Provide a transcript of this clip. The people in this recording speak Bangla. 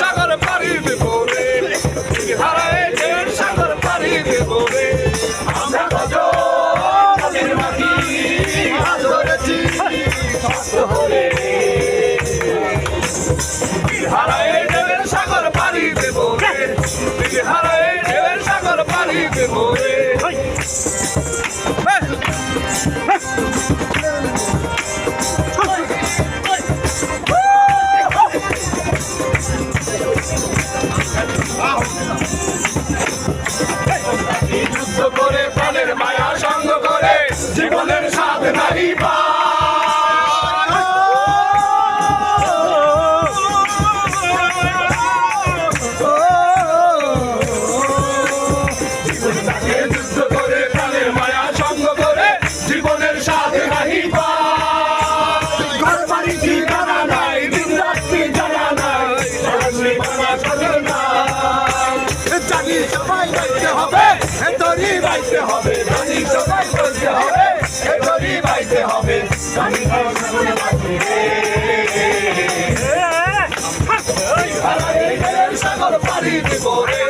সাগর পাড়ি দেব রে হারায় ঢের সাগর পাড়ি দেব রে আমরা নজর মাটি ধরেছি শক্ত হলে হারায় ঢের সাগর পাড়ি দেব রে হারায় ঢের সাগর পাড়ি দেব রে যুদ্ধ করে প্রাণের মায়া সঙ্গ করে জীবনের স্বাদ নাহি যুদ্ধ করে প্রাণের মায়া সঙ্গ করে জীবনের স্বাদ নাহি ঘর বাড়ি ঠিকানা নাই দিন রাত্রি জানা নাই জানি সবাই বাইতে হবে তোরই বাইতে হবে জানি সবাই বলতে হবে তোরই বাইতে হবে জানি সাগর পাড়ি দেব রে